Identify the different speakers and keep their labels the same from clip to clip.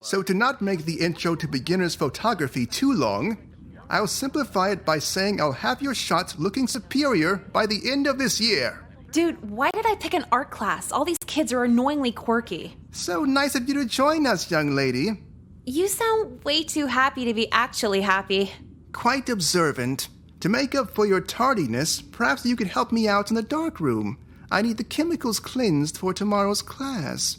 Speaker 1: So to not make the intro to beginner's photography too long, I'll simplify it by saying I'll have your shot looking superior by the end of this year.
Speaker 2: Dude, why did I pick an art class? All these kids are annoyingly quirky.
Speaker 1: So nice of you to join us, young lady.
Speaker 2: You sound way too happy to be actually happy.
Speaker 1: Quite observant. To make up for your tardiness, perhaps you could help me out in the dark room. I need the chemicals cleansed for tomorrow's class.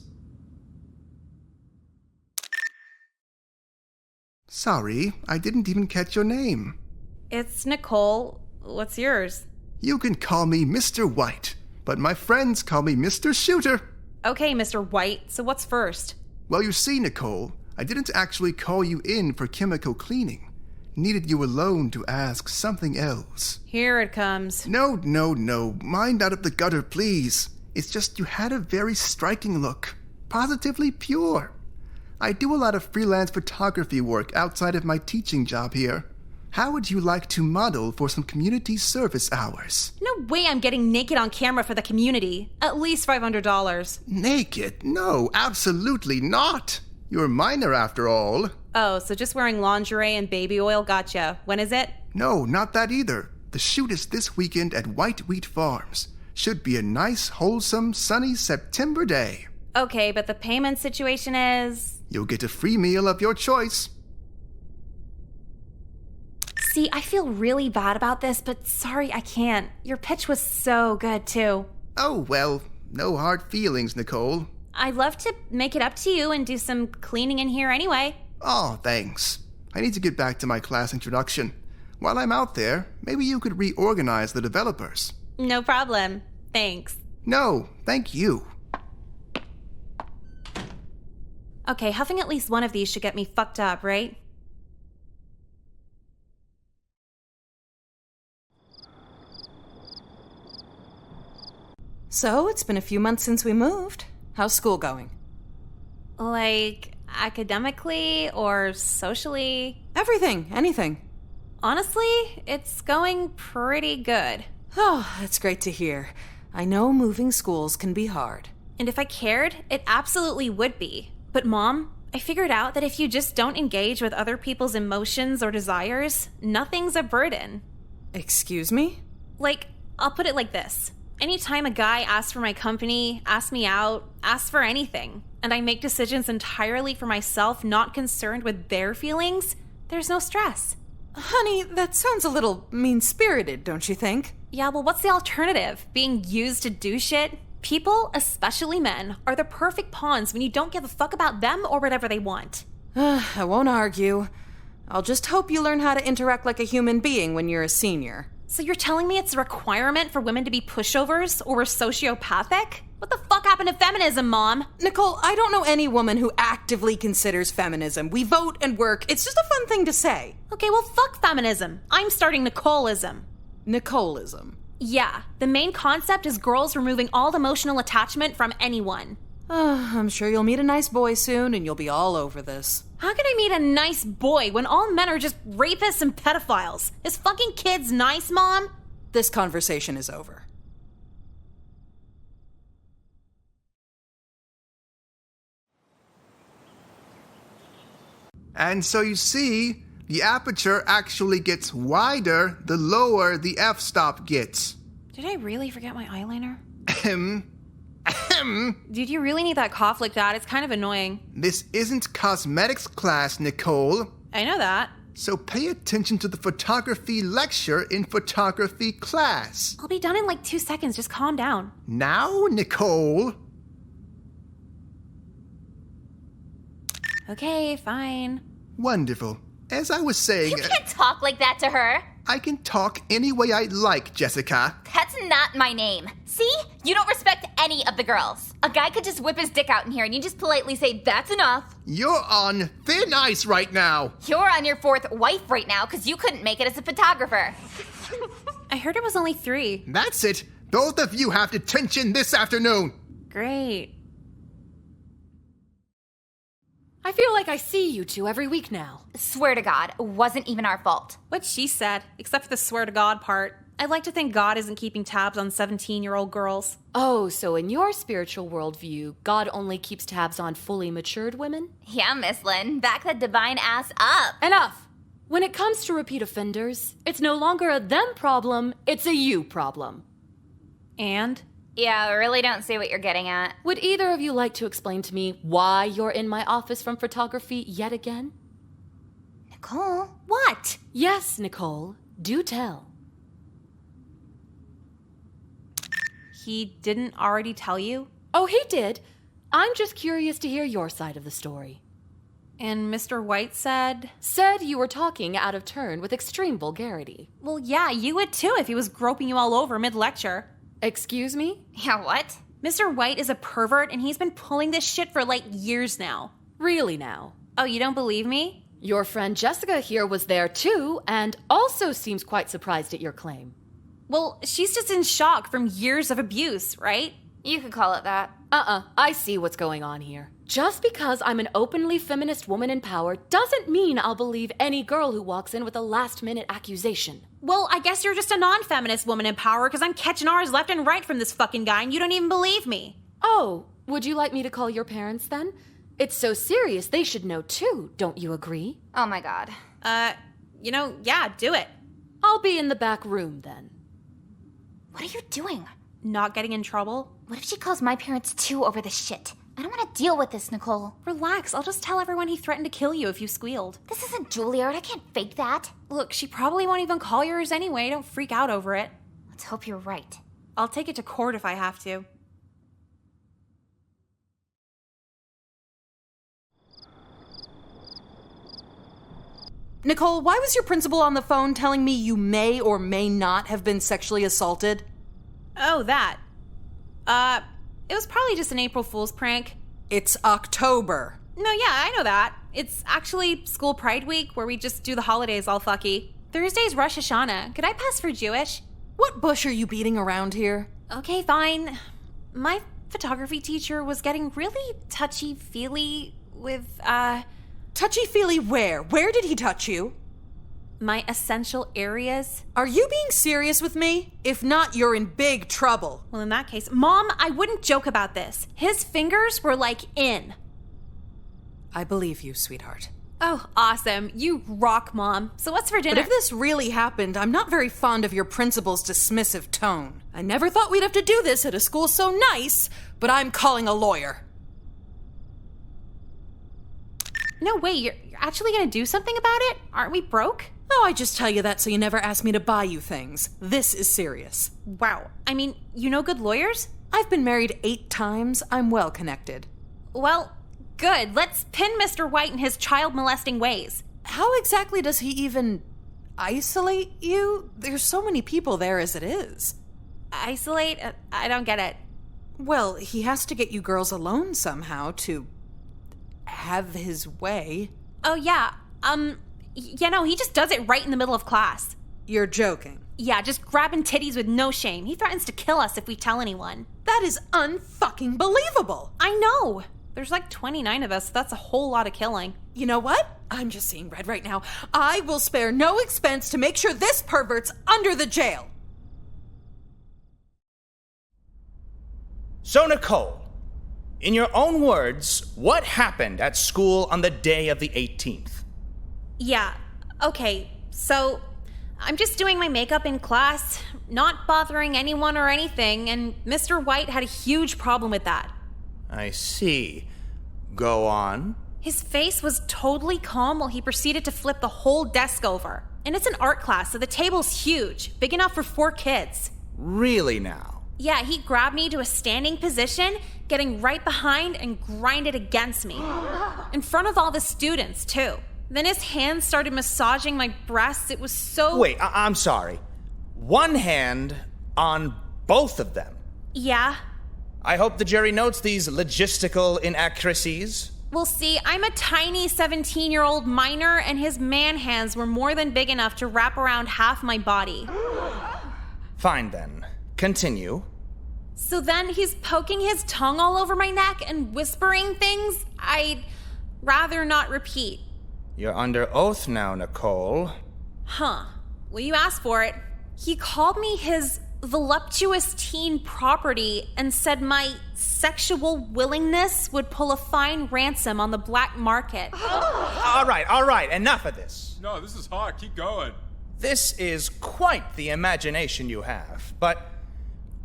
Speaker 1: Sorry, I didn't even catch your name.
Speaker 2: It's Nicole. What's yours?
Speaker 1: You can call me Mr. White, but my friends call me Mr. Shooter.
Speaker 2: Okay, Mr. White, so what's first?
Speaker 1: Well, you see, Nicole, I didn't actually call you in for chemical cleaning. Needed you alone to ask something else.
Speaker 2: Here it comes.
Speaker 1: No. Mind out of the gutter, please. It's just you had a very striking look. Positively pure. I do a lot of freelance photography work outside of my teaching job here. How would you like to model for some community service hours?
Speaker 2: No way I'm getting naked on camera for the community. At least $500.
Speaker 1: Naked? No, absolutely not. You're a minor after all.
Speaker 2: Oh, so just wearing lingerie and baby oil gotcha. When is it?
Speaker 1: No, not that either. The shoot is this weekend at White Wheat Farms. Should be a nice, wholesome, sunny September day.
Speaker 2: Okay, but the payment situation is...
Speaker 1: You'll get a free meal of your choice.
Speaker 2: See, I feel really bad about this, but sorry, I can't. Your pitch was so good, too.
Speaker 1: Oh, well, no hard feelings, Nicole.
Speaker 2: I'd love to make it up to you and do some cleaning in here anyway.
Speaker 1: Oh, thanks. I need to get back to my class introduction. While I'm out there, maybe you could reorganize the developers.
Speaker 2: No problem. Thanks.
Speaker 1: No, thank you.
Speaker 2: Okay, huffing at least one of these should get me fucked up, right?
Speaker 3: So, it's been a few months since we moved. How's school going?
Speaker 2: Like, academically or socially?
Speaker 3: Everything, anything.
Speaker 2: Honestly, it's going pretty good.
Speaker 3: Oh, that's great to hear. I know moving schools can be hard.
Speaker 2: And if I cared, it absolutely would be. But Mom, I figured out that if you just don't engage with other people's emotions or desires, nothing's a burden.
Speaker 3: Excuse me?
Speaker 2: Like, I'll put it like this. Anytime a guy asks for my company, asks me out, asks for anything, and I make decisions entirely for myself, not concerned with their feelings, there's no stress.
Speaker 3: Honey, that sounds a little mean-spirited, don't you think?
Speaker 2: Yeah, well, what's the alternative? Being used to do shit? People, especially men, are the perfect pawns when you don't give a fuck about them or whatever they want.
Speaker 3: I won't argue. I'll just hope you learn how to interact like a human being when you're a senior.
Speaker 2: So you're telling me it's a requirement for women to be pushovers or we're sociopathic? What the fuck happened to feminism, Mom?
Speaker 3: Nicole, I don't know any woman who actively considers feminism. We vote and work. It's just a fun thing to say.
Speaker 2: Okay, well, fuck feminism. I'm starting Nicoleism.
Speaker 3: Nicoleism.
Speaker 2: Yeah, the main concept is girls removing all emotional attachment from anyone.
Speaker 3: I'm sure you'll meet a nice boy soon and you'll be all over this.
Speaker 2: How can I meet a nice boy when all men are just rapists and pedophiles? Is fucking kids nice, Mom?
Speaker 3: This conversation is over.
Speaker 1: And so you see, the aperture actually gets wider the lower the f-stop gets.
Speaker 2: Did I really forget my eyeliner?
Speaker 1: Ahem. Ahem.
Speaker 2: Dude, you really need that cough like that. It's kind of annoying.
Speaker 1: This isn't cosmetics class, Nicole.
Speaker 2: I know that.
Speaker 1: So pay attention to the photography lecture in photography class.
Speaker 2: I'll be done in like 2 seconds. Just calm down.
Speaker 1: Now, Nicole.
Speaker 2: Okay, fine.
Speaker 1: Wonderful. As I was saying...
Speaker 4: You can't talk like that to her.
Speaker 1: I can talk any way I like, Jessica.
Speaker 4: That's not my name. See? You don't respect any of the girls. A guy could just whip his dick out in here and you just politely say, that's enough.
Speaker 1: You're on thin ice right now.
Speaker 4: You're on your 4th wife right now because you couldn't make it as a photographer.
Speaker 2: I heard it was only 3.
Speaker 1: That's it. Both of you have detention this afternoon.
Speaker 2: Great.
Speaker 5: I feel like I see you two every week now.
Speaker 4: Swear to God, it wasn't even our fault.
Speaker 2: What she said, except for the swear to God part. I'd like to think God isn't keeping tabs on 17-year-old girls.
Speaker 5: Oh, so in your spiritual worldview, God only keeps tabs on fully matured women?
Speaker 4: Yeah, Miss Lynn, back that divine ass up.
Speaker 5: Enough! When it comes to repeat offenders, it's no longer a them problem, it's a you problem.
Speaker 2: And?
Speaker 4: Yeah, I really don't see what you're getting at.
Speaker 5: Would either of you like to explain to me why you're in my office from photography yet again?
Speaker 4: Nicole?
Speaker 2: What?
Speaker 5: Yes, Nicole, do tell.
Speaker 2: He didn't already tell you?
Speaker 5: Oh, he did. I'm just curious to hear your side of the story.
Speaker 2: And Mr. White said?
Speaker 5: Said you were talking out of turn with extreme vulgarity.
Speaker 2: Well, yeah, you would too if he was groping you all over mid-lecture.
Speaker 5: Excuse me?
Speaker 4: Yeah, what?
Speaker 2: Mr. White is a pervert and he's been pulling this shit for like years now.
Speaker 5: Really now?
Speaker 2: Oh, you don't believe me?
Speaker 5: Your friend Jessica here was there too, and also seems quite surprised at your claim.
Speaker 2: Well, she's just in shock from years of abuse, right?
Speaker 4: You could call it that.
Speaker 5: I see what's going on here. Just because I'm an openly feminist woman in power doesn't mean I'll believe any girl who walks in with a last-minute accusation.
Speaker 2: Well, I guess you're just a non-feminist woman in power because I'm catching ours left and right from this fucking guy and you don't even believe me.
Speaker 5: Oh, would you like me to call your parents then? It's so serious, they should know too, don't you agree?
Speaker 4: Oh my god.
Speaker 2: Yeah, do it.
Speaker 5: I'll be in the back room then.
Speaker 4: What are you doing?
Speaker 2: Not getting in trouble?
Speaker 4: What if she calls my parents too over this shit? I don't want to deal with this, Nicole.
Speaker 2: Relax, I'll just tell everyone he threatened to kill you if you squealed.
Speaker 4: This isn't Juilliard, I can't fake that.
Speaker 2: Look, she probably won't even call yours anyway, don't freak out over it.
Speaker 4: Let's hope you're right.
Speaker 2: I'll take it to court if I have to.
Speaker 3: Nicole, why was your principal on the phone telling me you may or may not have been sexually assaulted?
Speaker 2: Oh, that. It was probably just an April Fool's prank.
Speaker 3: It's October.
Speaker 2: No, yeah, I know that. It's actually School Pride Week, where we just do the holidays all fucky. Thursday's Rosh Hashanah. Could I pass for Jewish?
Speaker 3: What bush are you beating around here?
Speaker 2: Okay, fine. My photography teacher was getting really touchy-feely with,
Speaker 3: Touchy-feely where? Where did he touch you?
Speaker 2: my essential areas.
Speaker 3: Are you being serious with me? If not, you're in big trouble.
Speaker 2: Well, in that case, Mom, I wouldn't joke about this. His fingers were like in.
Speaker 3: I believe you, sweetheart.
Speaker 2: Oh, awesome. You rock, Mom. So what's for dinner?
Speaker 3: But if this really happened, I'm not very fond of your principal's dismissive tone. I never thought we'd have to do this at a school so nice, but I'm calling a lawyer.
Speaker 2: No, wait, you're actually gonna do something about it? Aren't we broke?
Speaker 3: Oh, I just tell you that so you never ask me to buy you things. This is serious.
Speaker 2: Wow. I mean, you know good lawyers?
Speaker 3: I've been married 8 times. I'm well connected.
Speaker 2: Well, good. Let's pin Mr. White and his child-molesting ways.
Speaker 3: How exactly does he even isolate you? There's so many people there as it is.
Speaker 2: Isolate? I don't get it.
Speaker 3: Well, he has to get you girls alone somehow to have his way.
Speaker 2: Oh, yeah. He just does it right in the middle of class.
Speaker 3: You're joking.
Speaker 2: Yeah, just grabbing titties with no shame. He threatens to kill us if we tell anyone.
Speaker 3: That is unfucking believable.
Speaker 2: I know. There's like 29 of us, so that's a whole lot of killing.
Speaker 3: You know what? I'm just seeing red right now. I will spare no expense to make sure this pervert's under the jail.
Speaker 6: So, Nicole, in your own words, what happened at school on the day of the 18th?
Speaker 2: Yeah, okay, so I'm just doing my makeup in class, not bothering anyone or anything, and Mr. White had a huge problem with that.
Speaker 6: I see. Go on.
Speaker 2: His face was totally calm while he proceeded to flip the whole desk over. And it's an art class, so the table's huge, big enough for 4 kids.
Speaker 6: Really now?
Speaker 2: Yeah, he grabbed me to a standing position, getting right behind and grinded against me. In front of all the students, too. Then his hands started massaging my breasts. It was so...
Speaker 6: Wait, I'm sorry. One hand on both of them?
Speaker 2: Yeah.
Speaker 6: I hope the jury notes these logistical inaccuracies.
Speaker 2: Well, see, I'm a tiny 17-year-old minor, and his man hands were more than big enough to wrap around half my body.
Speaker 6: Fine then. Continue.
Speaker 2: So then he's poking his tongue all over my neck and whispering things I'd rather not repeat.
Speaker 6: You're under oath now, Nicole.
Speaker 2: Huh. Well, you asked for it. He called me his voluptuous teen property and said my sexual willingness would pull a fine ransom on the black market.
Speaker 6: All right, enough of this.
Speaker 7: No, this is hot. Keep going.
Speaker 6: This is quite the imagination you have, but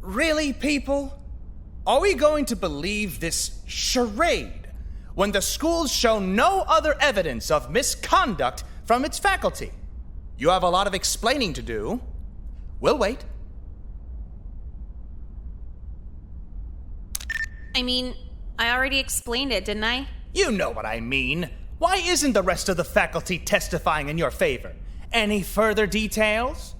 Speaker 6: really, people? Are we going to believe this charade when the schools show no other evidence of misconduct from its faculty? You have a lot of explaining to do. We'll wait.
Speaker 2: I mean, I already explained it, didn't I?
Speaker 6: You know what I mean. Why isn't the rest of the faculty testifying in your favor? Any further details?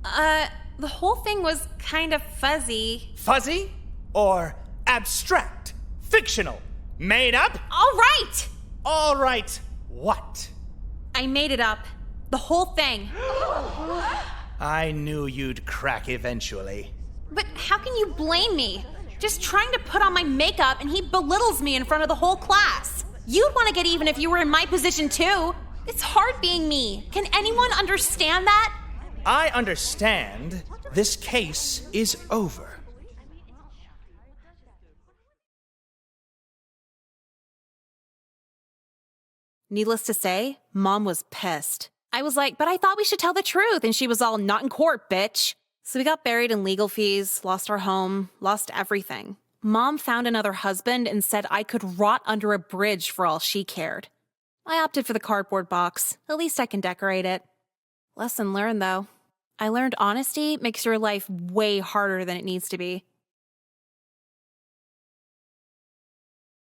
Speaker 2: The whole thing was kind of fuzzy.
Speaker 6: Fuzzy? Or abstract? Fictional? Made up?
Speaker 2: All right!
Speaker 6: What?
Speaker 2: I made it up. The whole thing.
Speaker 6: I knew you'd crack eventually.
Speaker 2: But how can you blame me? Just trying to put on my makeup and he belittles me in front of the whole class. You'd want to get even if you were in my position too. It's hard being me. Can anyone understand that?
Speaker 6: I understand. This case is over.
Speaker 2: Needless to say, Mom was pissed. I was like, but I thought we should tell the truth. And she was all, not in court, bitch. So we got buried in legal fees, lost our home, lost everything. Mom found another husband and said I could rot under a bridge for all she cared. I opted for the cardboard box. At least I can decorate it. Lesson learned, though. I learned honesty makes your life way harder than it needs to be.